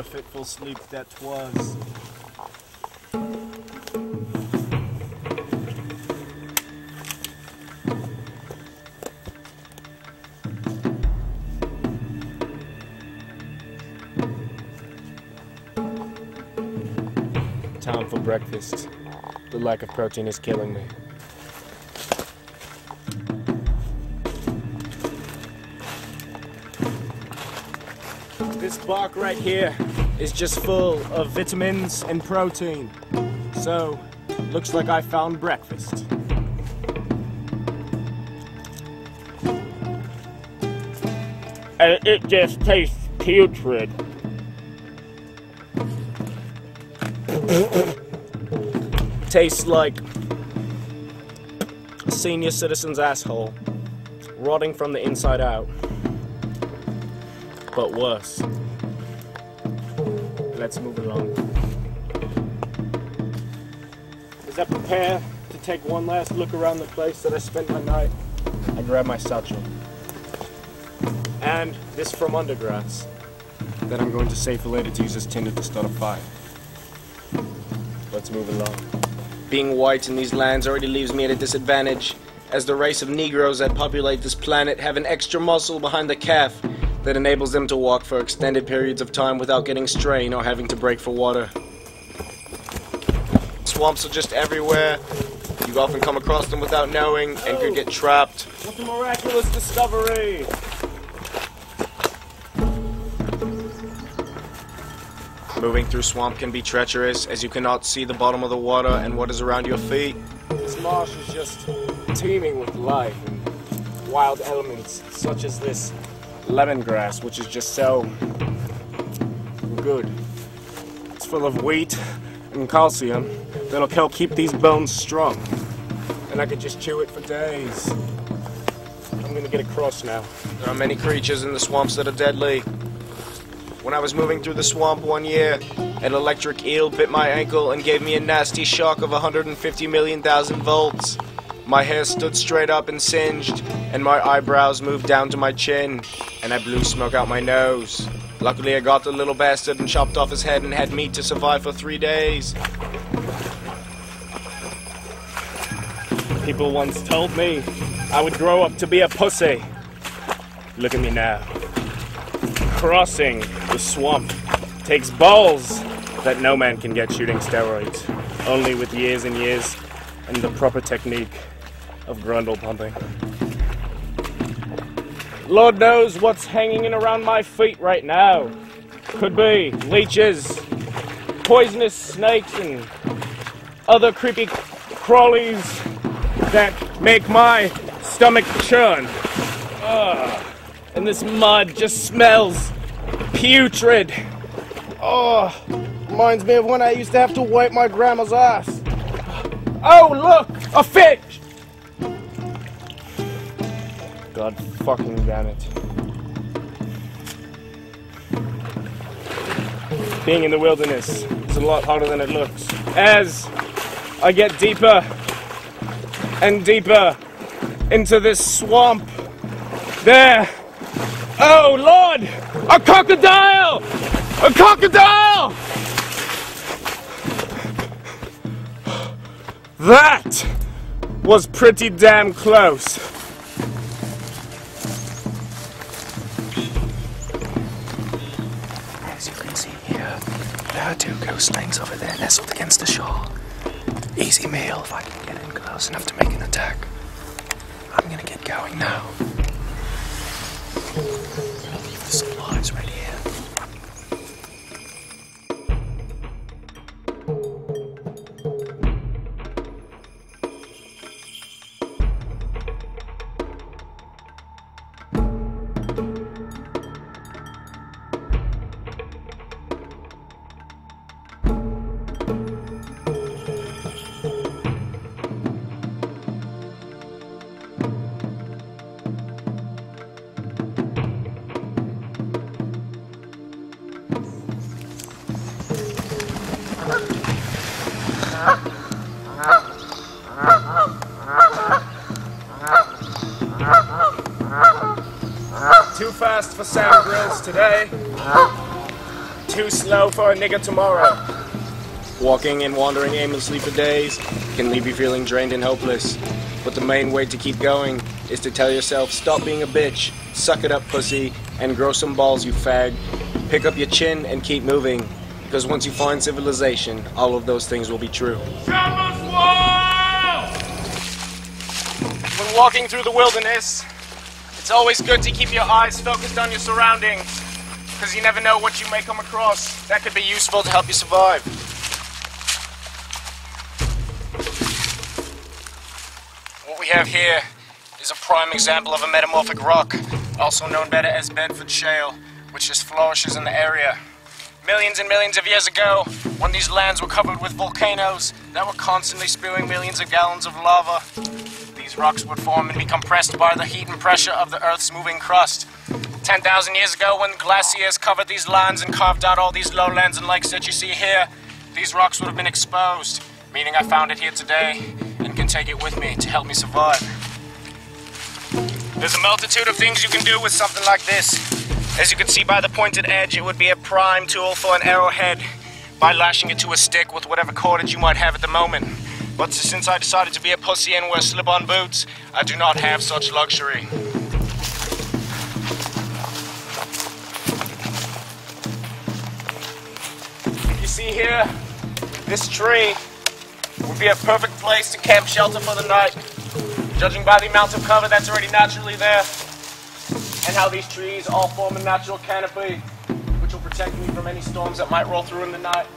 a fitful sleep that was. Time for breakfast. The lack of protein is killing me. This bark right here is just full of vitamins and protein. So, looks like I found breakfast. It just tastes putrid. Tastes like a senior citizen's asshole, rotting from the inside out. But worse. Let's move along. As I prepare to take one last look around the place that I spent my night, I grab my satchel. And this from undergrass that I'm going to save for later to use as tinder to start a fire. Let's move along. Being white in these lands already leaves me at a disadvantage, as the race of Negroes that populate this planet have an extra muscle behind the calf that enables them to walk for extended periods of time without getting strained or having to break for water. Swamps are just everywhere. You often come across them without knowing and could get trapped. What a miraculous discovery! Moving through swamp can be treacherous, as you cannot see the bottom of the water and what is around your feet. This marsh is just teeming with life and wild elements, such as this lemongrass, which is just so good. It's full of wheat and calcium that'll help keep these bones strong. And I could just chew it for days. I'm gonna get across now. There are many creatures in the swamps that are deadly. When I was moving through the swamp one year, an electric eel bit my ankle and gave me a nasty shock of 150 million thousand volts. My hair stood straight up and singed, and my eyebrows moved down to my chin, and I blew smoke out my nose. Luckily I got the little bastard and chopped off his head and had meat to survive for 3 days. People once told me I would grow up to be a pussy. Look at me now. Crossing the swamp takes balls that no man can get shooting steroids, only with years and years and the proper technique of grundle pumping. Lord knows what's hanging in around my feet right now. Could be leeches, poisonous snakes, and other creepy crawlies that make my stomach churn. And this mud just smells putrid. Oh, reminds me of when I used to have to wipe my grandma's ass. Oh, look! A fish! God fucking damn it. Being in the wilderness is a lot harder than it looks. As I get deeper and deeper into this swamp, there... Oh, Lord! A crocodile! A crocodile! That was pretty damn close. As you can see here, there are 2 ghost over there nestled against the shore. Easy meal if I can get in close enough to make an attack. I'm gonna get going now. I'll leave the supplies right here. Too fast for Sam Grills today. too slow for a nigga tomorrow. Walking and wandering aimlessly for days can leave you feeling drained and hopeless. But the main way to keep going is to tell yourself, stop being a bitch, suck it up pussy, and grow some balls, you fag. Pick up your chin and keep moving, because once you find civilization, all of those things will be true. When walking through the wilderness, it's always good to keep your eyes focused on your surroundings, because you never know what you may come across that could be useful to help you survive. What we have here is a prime example of a metamorphic rock, also known better as Bedford Shale, which just flourishes in the area. Millions and millions of years ago, when these lands were covered with volcanoes that were constantly spewing millions of gallons of lava, these rocks would form and be compressed by the heat and pressure of the Earth's moving crust. 10,000 years ago, when glaciers covered these lands and carved out all these lowlands and lakes that you see here, these rocks would have been exposed, meaning I found it here today and can take it with me to help me survive. There's a multitude of things you can do with something like this. As you can see by the pointed edge, it would be a prime tool for an arrowhead by lashing it to a stick with whatever cordage you might have at the moment. But since I decided to be a pussy and wear slip-on boots, I do not have such luxury. You see here, this tree would be a perfect place to camp shelter for the night, judging by the amount of cover that's already naturally there, and how these trees all form a natural canopy, which will protect me from any storms that might roll through in the night.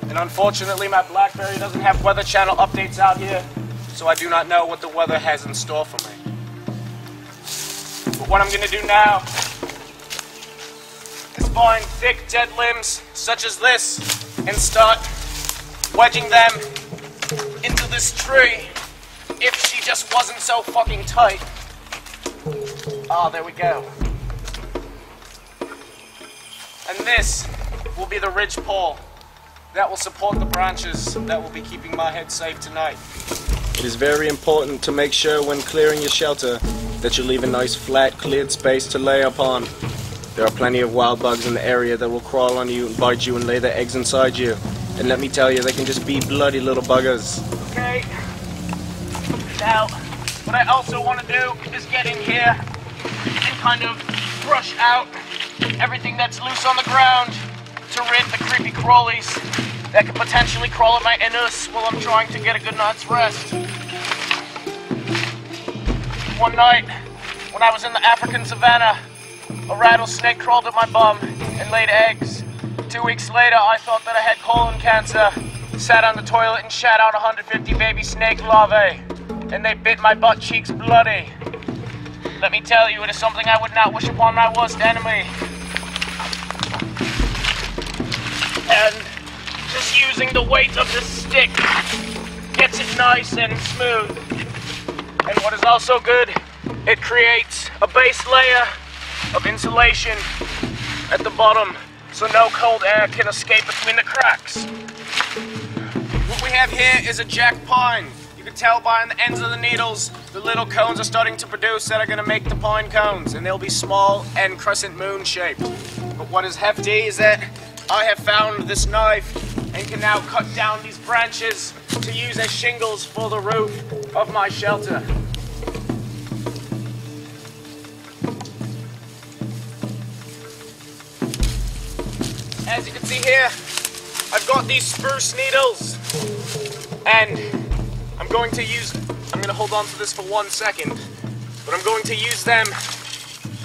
And unfortunately, my BlackBerry doesn't have Weather Channel updates out here, so I do not know what the weather has in store for me. But what I'm gonna do now is find thick, dead limbs, such as this, and start wedging them into this tree, if she just wasn't so fucking tight. Ah, there we go. And this will be the ridge pole that will support the branches that will be keeping my head safe tonight. It is very important to make sure when clearing your shelter that you leave a nice flat, cleared space to lay upon. There are plenty of wild bugs in the area that will crawl on you and bite you and lay their eggs inside you. And let me tell you, they can just be bloody little buggers. Okay. Now, what I also want to do is get in here and kind of brush out everything that's loose on the ground to rid the creepy crawlies that could potentially crawl at my anus while I'm trying to get a good night's rest. One night, when I was in the African savannah, a rattlesnake crawled at my bum and laid eggs. 2 weeks later, I thought that I had colon cancer, sat on the toilet and shat out 150 baby snake larvae, and they bit my butt cheeks bloody. Let me tell you, it is something I would not wish upon my worst enemy. And just using the weight of this stick gets it nice and smooth. And what is also good, it creates a base layer of insulation at the bottom, so no cold air can escape between the cracks. What we have here is a jack pine. You can tell by the ends of the needles, the little cones are starting to produce that are going to make the pine cones, and they'll be small and crescent moon shaped. But what is hefty is that I have found this knife and can now cut down these branches to use as shingles for the roof of my shelter. As you can see here, I've got these spruce needles, and I'm going to hold on to this for 1 second, but I'm going to use them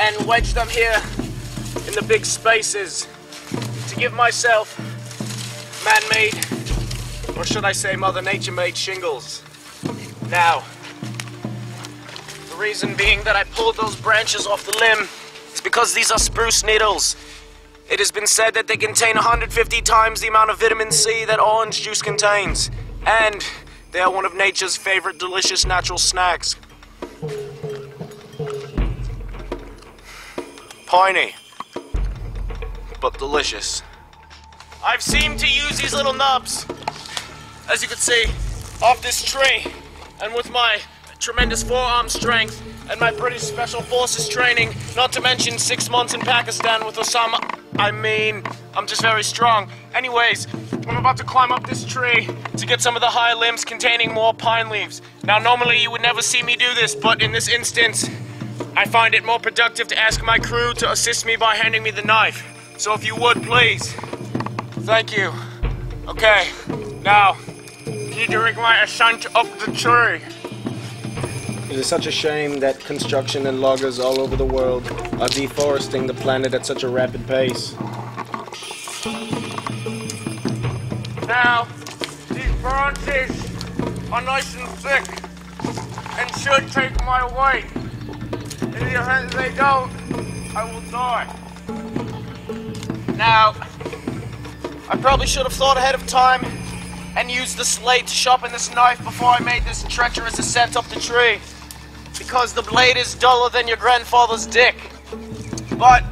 and wedge them here in the big spaces to give myself man-made, or should I say Mother Nature-made shingles. Now, the reason being that I pulled those branches off the limb is because these are spruce needles. It has been said that they contain 150 times the amount of vitamin C that orange juice contains, and they are one of nature's favorite delicious natural snacks. Piney, but delicious. I've seemed to use these little nubs, as you can see, off this tree, and with my tremendous forearm strength and my British Special Forces training, not to mention 6 months in Pakistan with Osama I mean, I'm just very strong. Anyways, I'm about to climb up this tree to get some of the higher limbs containing more pine leaves. Now, normally you would never see me do this, but in this instance, I find it more productive to ask my crew to assist me by handing me the knife. So if you would, please. Thank you. Okay, now, need to rig my ascent up the tree. It is such a shame that construction and loggers all over the world are deforesting the planet at such a rapid pace. Now, these branches are nice and thick and should take my weight. In the event they don't, I will die. Now, I probably should have thought ahead of time and used the slate to sharpen this knife before I made this treacherous ascent up the tree. Because the blade is duller than your grandfather's dick. But